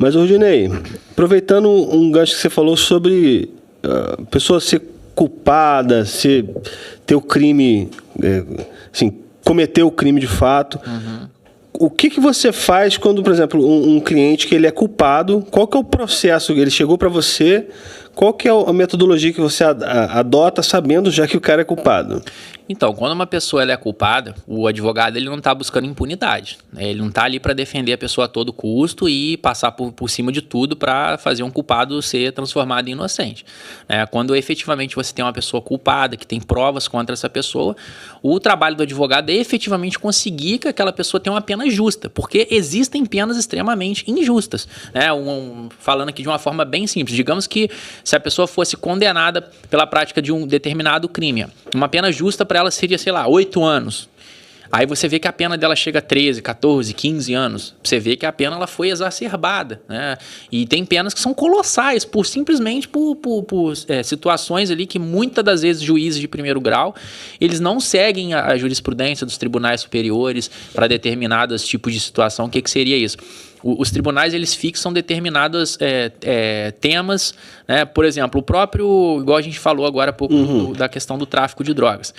Mas, Rodinei, aproveitando um gancho que você falou sobre a pessoa ser culpada, ter o crime, assim, cometer o crime de fato. O que você faz quando, por exemplo, um cliente que ele é culpado, qual que é o processo? Ele chegou para você, qual que é a metodologia que você adota sabendo já que o cara é culpado? Então, quando uma pessoa ela é culpada, o advogado ele não está buscando impunidade, né? Ele não está ali para defender a pessoa a todo custo e passar por cima de tudo para fazer um culpado ser transformado em inocente. Quando efetivamente você tem uma pessoa culpada, que tem provas contra essa pessoa, o trabalho do advogado é efetivamente conseguir que aquela pessoa tenha uma pena justa, porque existem penas extremamente injustas. Falando aqui de uma forma bem simples, digamos que se a pessoa fosse condenada pela prática de um determinado crime, uma pena justa para ela seria, 8 anos. Aí você vê que a pena dela chega a 13, 14, 15 anos. Você vê que a pena ela foi exacerbada, né? E tem penas que são colossais, simplesmente por situações ali que muitas das vezes juízes de primeiro grau, eles não seguem a jurisprudência dos tribunais superiores para determinados tipos de situação. O que seria isso? Os tribunais eles fixam determinados temas, né? Por exemplo, o próprio, igual a gente falou agora há pouco da questão do tráfico de drogas.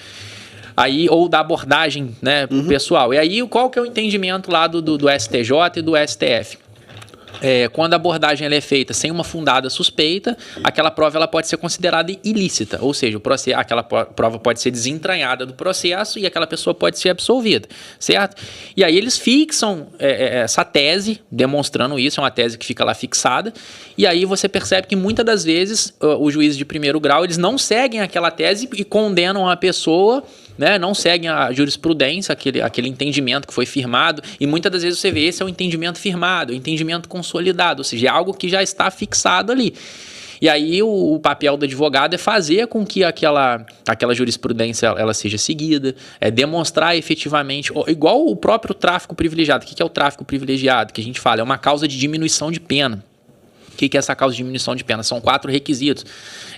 Aí, ou da abordagem, né, pessoal. E aí, qual que é o entendimento lá do STJ e do STF? Quando a abordagem ela é feita sem uma fundada suspeita, aquela prova ela pode ser considerada ilícita, ou seja, aquela prova pode ser desentranhada do processo e aquela pessoa pode ser absolvida, certo? E aí eles fixam essa tese, demonstrando isso, é uma tese que fica lá fixada, e aí você percebe que muitas das vezes os juízes de primeiro grau, eles não seguem aquela tese e condenam a pessoa, né, não seguem a jurisprudência, aquele entendimento que foi firmado, e muitas das vezes você vê esse é o entendimento firmado, o entendimento consolidado, ou seja, é algo que já está fixado ali. E aí o papel do advogado é fazer com que aquela jurisprudência ela seja seguida, demonstrar efetivamente, igual o próprio tráfico privilegiado. O que é o tráfico privilegiado? Que a gente fala, é uma causa de diminuição de pena. O que é essa causa de diminuição de pena? São 4 requisitos.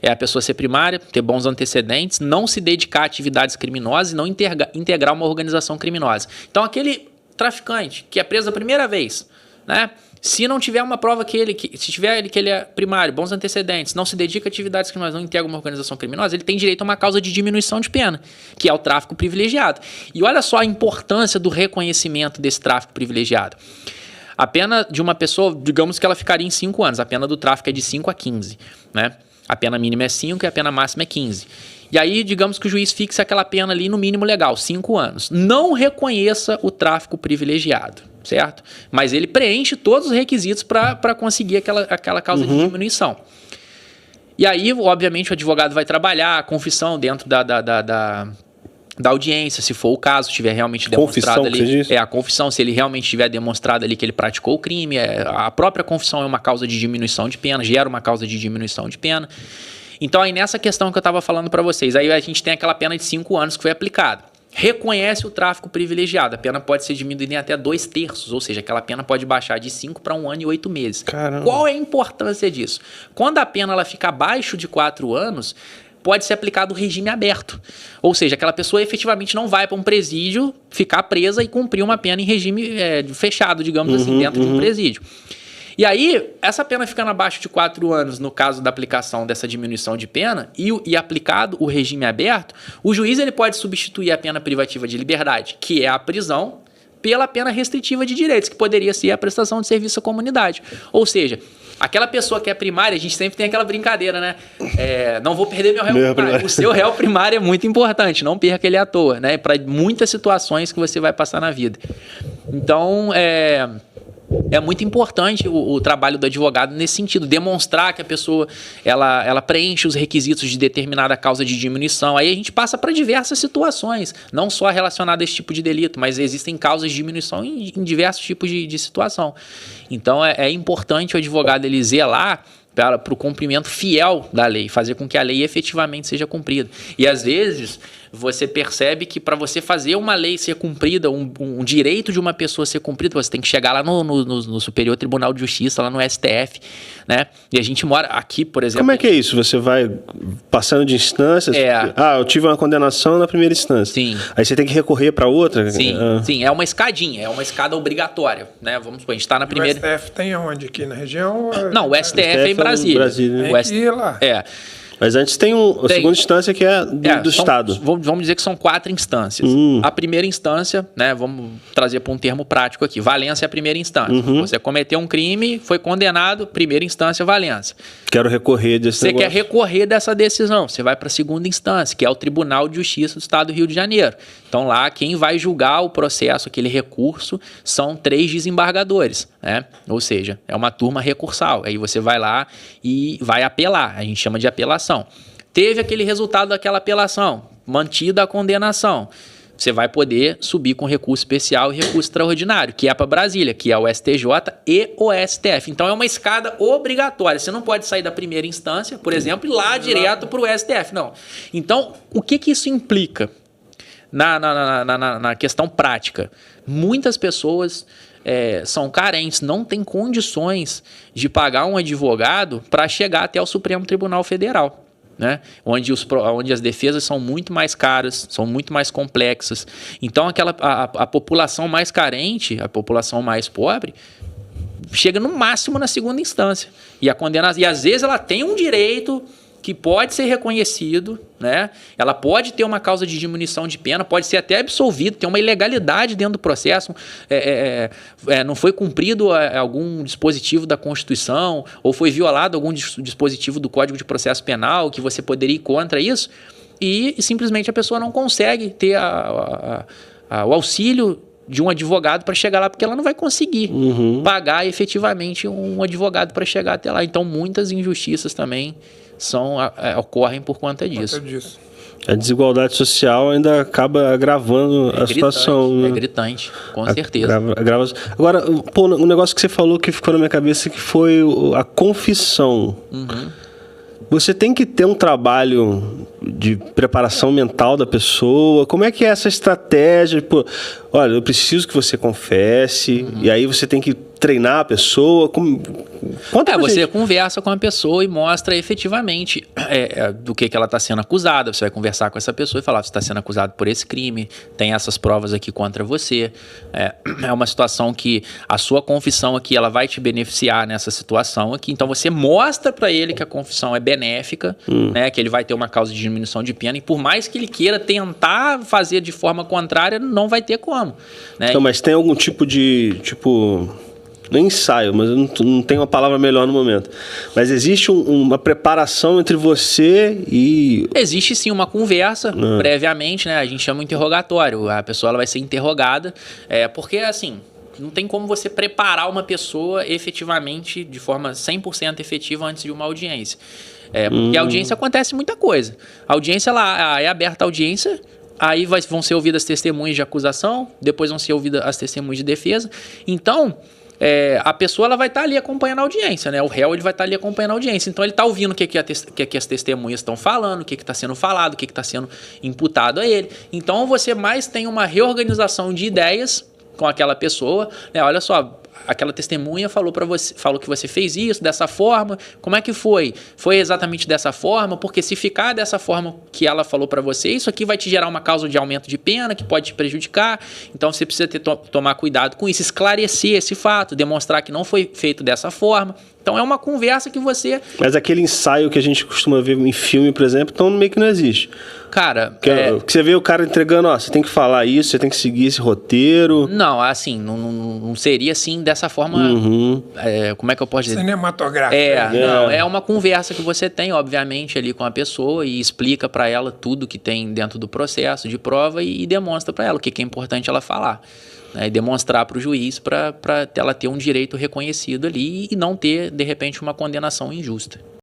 É a pessoa ser primária, ter bons antecedentes, não se dedicar a atividades criminosas e não integrar uma organização criminosa. Então, aquele traficante que é preso a primeira vez, né? Se não tiver uma prova que ele é primário, bons antecedentes, não se dedica a atividades criminosas, não integra uma organização criminosa, ele tem direito a uma causa de diminuição de pena, que é o tráfico privilegiado. E olha só a importância do reconhecimento desse tráfico privilegiado. A pena de uma pessoa, digamos que ela ficaria em 5 anos. A pena do tráfico é de 5 a 15, né? A pena mínima é 5 e a pena máxima é 15. E aí, digamos que o juiz fixe aquela pena ali no mínimo legal, 5 anos. Não reconheça o tráfico privilegiado, certo? Mas ele preenche todos os requisitos para conseguir aquela causa de diminuição. E aí, obviamente, o advogado vai trabalhar a confissão dentro da audiência, se for o caso, tiver realmente demonstrado confissão, ali, a confissão, se ele realmente tiver demonstrado ali que ele praticou o crime, a própria confissão é uma causa de diminuição de pena, gera uma causa de diminuição de pena. Então, aí nessa questão que eu estava falando para vocês, aí a gente tem aquela pena de 5 anos que foi aplicada. Reconhece o tráfico privilegiado, a pena pode ser diminuída em até 2/3, ou seja, aquela pena pode baixar de 5 para 1 ano e 8 meses. Caramba. Qual é a importância disso? Quando a pena ela fica abaixo de 4 anos, pode ser aplicado o regime aberto. Ou seja, aquela pessoa efetivamente não vai para um presídio, ficar presa e cumprir uma pena em regime fechado, digamos assim, dentro de um presídio. E aí, essa pena ficando abaixo de 4 anos, no caso da aplicação dessa diminuição de pena, e aplicado o regime aberto, o juiz ele pode substituir a pena privativa de liberdade, que é a prisão, pela pena restritiva de direitos, que poderia ser a prestação de serviço à comunidade. Ou seja, aquela pessoa que é primária, a gente sempre tem aquela brincadeira, né? Não vou perder meu réu primário. O seu réu primário é muito importante, não perca ele à toa, né? Para muitas situações que você vai passar na vida. Então, é muito importante o trabalho do advogado nesse sentido, demonstrar que a pessoa ela preenche os requisitos de determinada causa de diminuição. Aí a gente passa para diversas situações, não só relacionadas a esse tipo de delito, mas existem causas de diminuição em diversos tipos de situação. Então é importante o advogado ele zelar para o cumprimento fiel da lei, fazer com que a lei efetivamente seja cumprida. E às vezes você percebe que para você fazer uma lei ser cumprida, um direito de uma pessoa ser cumprido, você tem que chegar lá no Superior Tribunal de Justiça, lá no STF, né? E a gente mora aqui, por exemplo... Como é que é isso? Você vai passando de instâncias? Eu tive uma condenação na primeira instância. Sim. Aí você tem que recorrer para outra? Sim, é uma escadinha, é uma escada obrigatória, né? Vamos supor, a gente está na primeira... O STF tem aonde? Aqui na região? Não, o STF é em Brasília. Tem que ir lá. Mas antes tem a segunda instância que é do Estado. Vamos dizer que são 4 instâncias. A primeira instância, né, vamos trazer para um termo prático aqui, valência é a primeira instância. Você cometeu um crime, foi condenado, primeira instância, valência. Quero recorrer desse negócio. Você quer recorrer dessa decisão, você vai para a segunda instância, que é o Tribunal de Justiça do Estado do Rio de Janeiro. Então lá, quem vai julgar o processo, aquele recurso, são 3 desembargadores, né? Ou seja, é uma turma recursal. Aí você vai lá e vai apelar, a gente chama de apelação. Teve aquele resultado daquela apelação, mantida a condenação, você vai poder subir com recurso especial e recurso extraordinário, que é para Brasília, que é o STJ e o STF. Então é uma escada obrigatória. Você não pode sair da primeira instância, por exemplo, e ir lá direto para o STF. Não. Então, o que isso implica na questão prática? Muitas pessoas são carentes, não têm condições de pagar um advogado para chegar até o Supremo Tribunal Federal. Né? Onde as defesas são muito mais caras, são muito mais complexas. Então a população mais carente, a população mais pobre, chega no máximo na segunda instância. E às vezes ela tem um direito que pode ser reconhecido, né? Ela pode ter uma causa de diminuição de pena, pode ser até absolvido, tem uma ilegalidade dentro do processo, não foi cumprido algum dispositivo da Constituição, ou foi violado algum dispositivo do Código de Processo Penal, que você poderia ir contra isso, e simplesmente a pessoa não consegue ter o auxílio de um advogado para chegar lá, porque ela não vai conseguir pagar efetivamente um advogado para chegar até lá. Então, muitas injustiças também ocorrem por conta disso. A desigualdade social ainda acaba agravando a situação. Né? É gritante, com certeza. Agora, um negócio que você falou que ficou na minha cabeça, que foi a confissão. Você tem que ter um trabalho de preparação mental da pessoa. Como é que é essa estratégia? Pô, olha, eu preciso que você confesse, e aí você tem que treinar a pessoa. Você conversa com a pessoa e mostra efetivamente do que ela está sendo acusada. Você vai conversar com essa pessoa e falar: você está sendo acusado por esse crime, tem essas provas aqui contra você. É uma situação que a sua confissão aqui ela vai te beneficiar nessa situação aqui. Então você mostra para ele que a confissão é benéfica, né, que ele vai ter uma causa de diminuição de pena, e por mais que ele queira tentar fazer de forma contrária, não vai ter como. Né? Então, mas tem algum tipo de... Não é ensaio, mas eu não tenho uma palavra melhor no momento. Mas existe uma preparação entre você e... Existe sim uma conversa previamente, né? A gente chama de interrogatório. A pessoa ela vai ser interrogada, porque assim... Não tem como você preparar uma pessoa efetivamente, de forma 100% efetiva antes de uma audiência. Porque a audiência acontece muita coisa. A audiência ela é aberta à audiência, aí vão ser ouvidas as testemunhas de acusação, depois vão ser ouvidas as testemunhas de defesa. Então, a pessoa ela vai estar ali acompanhando a audiência, né? O réu ele vai estar ali acompanhando a audiência. Então, ele está ouvindo o que as testemunhas estão falando, o que está sendo falado, o que está sendo imputado a ele. Então, você mais tem uma reorganização de ideias com aquela pessoa, né? Olha só, aquela testemunha falou que você fez isso dessa forma. Como é que foi? Foi exatamente dessa forma, porque se ficar dessa forma que ela falou para você, isso aqui vai te gerar uma causa de aumento de pena que pode te prejudicar. Então você precisa tomar cuidado com isso, esclarecer esse fato, demonstrar que não foi feito dessa forma. Então é uma conversa que você... Mas aquele ensaio que a gente costuma ver em filme, por exemplo, então meio que não existe. Cara... Que você vê o cara entregando, você tem que falar isso, você tem que seguir esse roteiro. Não, assim, não seria assim dessa forma... como é que eu posso dizer? Cinematográfica. Não, é uma conversa que você tem, obviamente, ali com a pessoa e explica para ela tudo que tem dentro do processo de prova e demonstra para ela o que é importante ela falar. E demonstrar para o juiz para ela ter um direito reconhecido ali e não ter, de repente, uma condenação injusta.